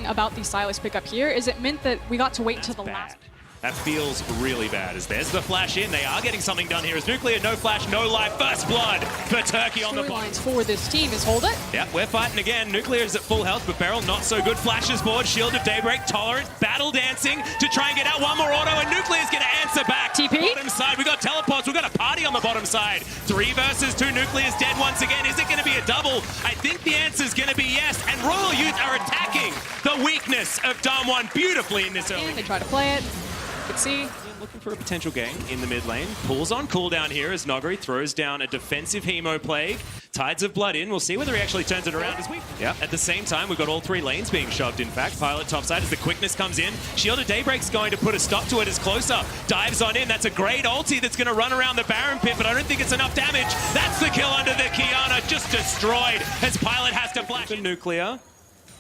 About the Silas pickup here is it meant that we got to wait until the last. That feels really bad as there's the flash in. They are getting something done here as Nuclear, no flash, no life, first blood for Turkey on the bottom. Storylines for this team is hold it. Yep, we're fighting again. Nuclear is at full health, but Beryl not so good. Flashes forward, Shield of Daybreak, Tolerant, battle dancing to try and get out one more auto, and Nuclear's going to answer back. TP? Bottom side, we got teleports, we got a party on the bottom side. 3 versus 2, Nuclear's dead once again. Is it going to be a double? I think the answer is going to be yes, and Royal Youth are attacking the weakness of Damwon beautifully in this early. They try to play it. You can see. Looking for a potential game in the mid lane. Pulls on cooldown here as Nogari throws down a defensive Hemo Plague. Tides of Blood in. We'll see whether he actually turns it around as we... Yeah. At the same time, we've got all 3 lanes being shoved, in fact. Pilot topside as the quickness comes in. Shield of Daybreak's going to put a stop to it as Closer dives on in. That's a great ulti that's going to run around the Baron pit, but I don't think it's enough damage. That's the kill under the Kiana. Just destroyed as Pilot has to flash in Nuclear.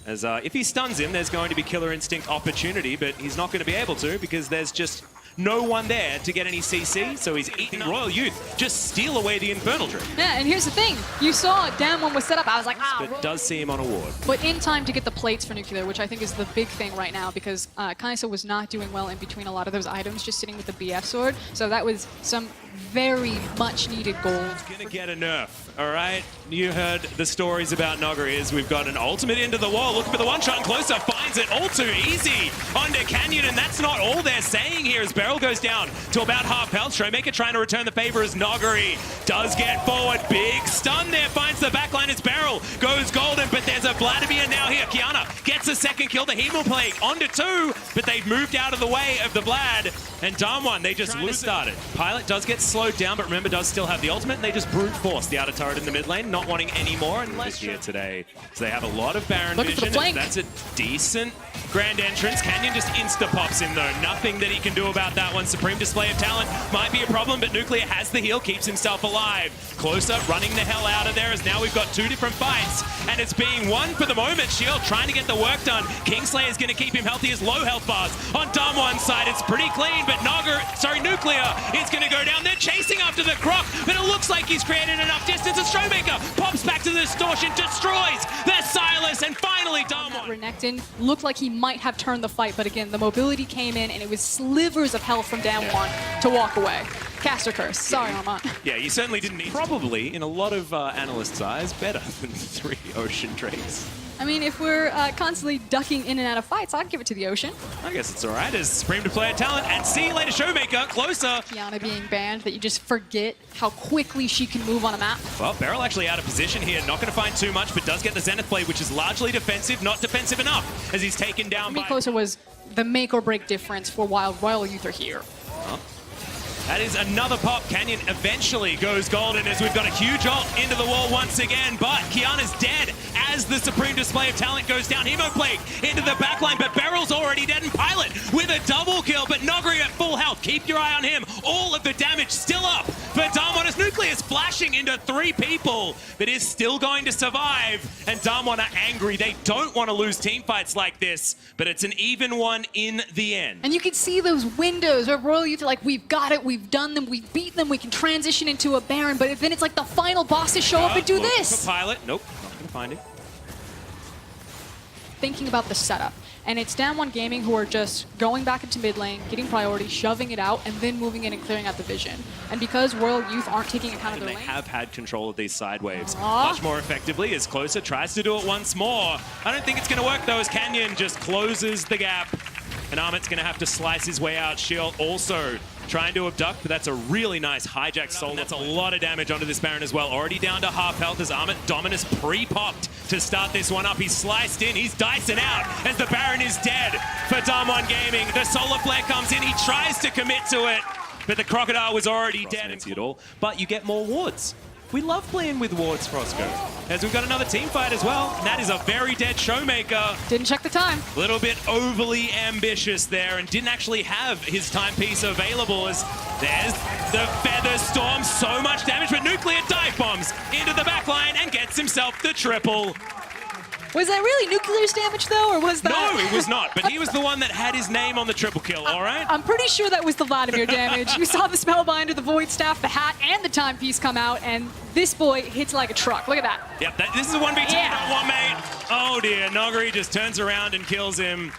As if he stuns him, there's going to be Killer Instinct opportunity, but he's not going to be able to because there's just no one there to get any CC, so he's eating Royal Youth. Just steal away the Infernal Drip. Yeah, and here's the thing. You saw Damwon was set up. I was like, ah. But does see him on a ward. But in time to get the plates for Nuclear, which I think is the big thing right now, because Kaisa was not doing well in between a lot of those items, just sitting with the BF sword. So that was some very much needed gold. It's gonna get a nerf, all right? You heard the stories about Nogari as we've got an ultimate into the wall, looking for the one-shot and Closer finds it all too easy onto Canyon, and that's not all they're saying here as Beryl goes down to about half health. Showmaker trying to return the favor as Nogari does get forward. Big stun there, finds the backline as Beryl goes golden, but there's a Vladimir now here. Kiana gets a second kill, the Hemo Plague onto 2, but they've moved out of the way of the Vlad, and Damwon, they just started. Pilot does get slowed down, but remember, does still have the ultimate, and they just brute force the outer turret in the mid lane, not wanting any more, and less here today. So they have a lot of Baron vision, and that's a decent grand entrance. Canyon just insta-pops him, though. Nothing that he can do about that one. Supreme display of talent might be a problem, but Nuclear has the heal, keeps himself alive. Closer, running the hell out of there, as now we've got 2 different fights, and it's being won for the moment. Shield trying to get the work done. Kingslayer is going to keep him healthy as low health bars. On Damwon's side, it's pretty clean, but Nuclear is going to go down. They're chasing after the Croc, but it looks like he's created enough distance. And Showmaker pops back to the distortion, destroys the Silas, and finally Damwon. Renekton looked like he might have turned the fight, but again, the mobility came in, and it was slivers of health from Damwon to walk away. Caster curse. Sorry, Armand. Yeah, you certainly didn't need. Probably, in a lot of analysts' eyes, better than 3 Ocean Drakes. I mean, if we're constantly ducking in and out of fights, I'd give it to the Ocean. I guess it's all right as Supreme Display of Talent, and see you later, Showmaker, Closer. Kiana being banned, that you just forget how quickly she can move on a map. Well, Beryl actually out of position here, not going to find too much, but does get the Zenith Blade, which is largely defensive, not defensive enough, as he's taken down by... Closer was the make or break difference for while Royal Youth are here. Well, that is another pop. Canyon eventually goes golden as we've got a huge ult into the wall once again, but Kiana's dead as the Supreme Display of Talent goes down. Hemo Plague into the backline, but Beryl's already dead, and Pilot with a double kill, but Nogari at full health. Keep your eye on him. All of the damage still up for Damwon as Nuclear is flashing into 3 people, but is still going to survive, and Damwon are angry. They don't want to lose team fights like this, but it's an even one in the end. And you can see those windows where Royal Youth are like, we've got it, we've done them, we've beat them, we can transition into a Baron, but then it's like the final bosses show up and do this. For Pilot, nope, not gonna find it. Thinking about the setup, and it's Damwon Gaming who are just going back into mid lane, getting priority, shoving it out, and then moving in and clearing out the vision. And because Royal Youth aren't taking account of their lane, they have had control of these side waves much more effectively as Closer tries to do it once more. I don't think it's going to work though as Canyon just closes the gap. And Amit's going to have to slice his way out. Shield also trying to abduct, but that's a really nice hijack solo. That's a lot of damage onto this Baron as well. Already down to half health as Armit Dominus pre-popped to start this one up. He's sliced in, he's dicing out as the Baron is dead for Damwon Gaming. The solar flare comes in, he tries to commit to it, but the Crocodile was already dead. At all, but you get more wards. We love playing with wards, Frosco. As we've got another team fight as well, and that is a very dead Showmaker. Didn't check the time. A little bit overly ambitious there and didn't actually have his timepiece available as there's the Feather Storm. So much damage, but Nuclear dive bombs into the backline and gets himself the triple. Was that really Nuclear's damage, though, or was that... No, it was not, but he was the one that had his name on the triple kill, all right? I'm pretty sure that was the Vladimir damage. You saw the Spellbinder, the Void Staff, the hat, and the timepiece come out, and this boy hits like a truck. Look at that. Yep, this is a 1v2, not one, mate. Oh, dear. Noguri just turns around and kills him.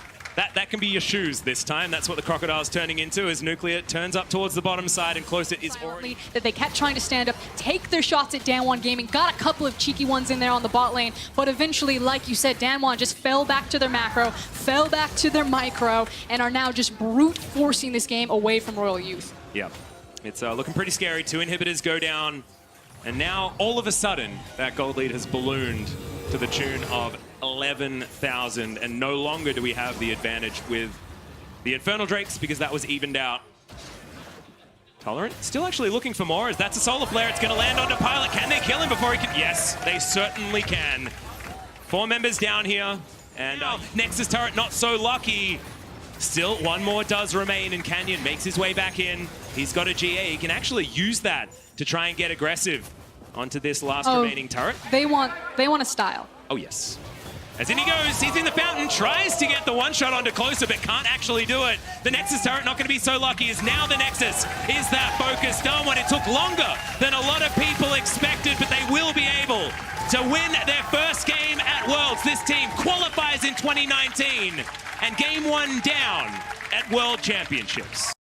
That can be your shoes this time. That's what the Crocodile's turning into as Nuclear turns up towards the bottom side and Closer is already... That they kept trying to stand up, take their shots at Damwon Gaming, got a couple of cheeky ones in there on the bot lane, but eventually, like you said, Damwon just fell back to their macro, fell back to their micro, and are now just brute forcing this game away from Royal Youth. Yep. It's looking pretty scary. 2 inhibitors go down, and now all of a sudden, that gold lead has ballooned to the tune of 11,000, and no longer do we have the advantage with the Infernal Drakes because that was evened out. Tolerant still actually looking for more as that's a solar flare. It's going to land onto Pilot. Can they kill him before he can? Yes, they certainly can. 4 members down here, and Nexus turret not so lucky. Still, one more does remain, and Canyon makes his way back in. He's got a GA. He can actually use that to try and get aggressive onto this last remaining turret. They want a style. Oh, yes. As in he goes, he's in the fountain, tries to get the one-shot onto Closer, but can't actually do it. The Nexus turret not going to be so lucky, as now the Nexus is that focus. Damwon, it took longer than a lot of people expected, but they will be able to win their first game at Worlds. This team qualifies in 2019, and game 1 down at World Championships.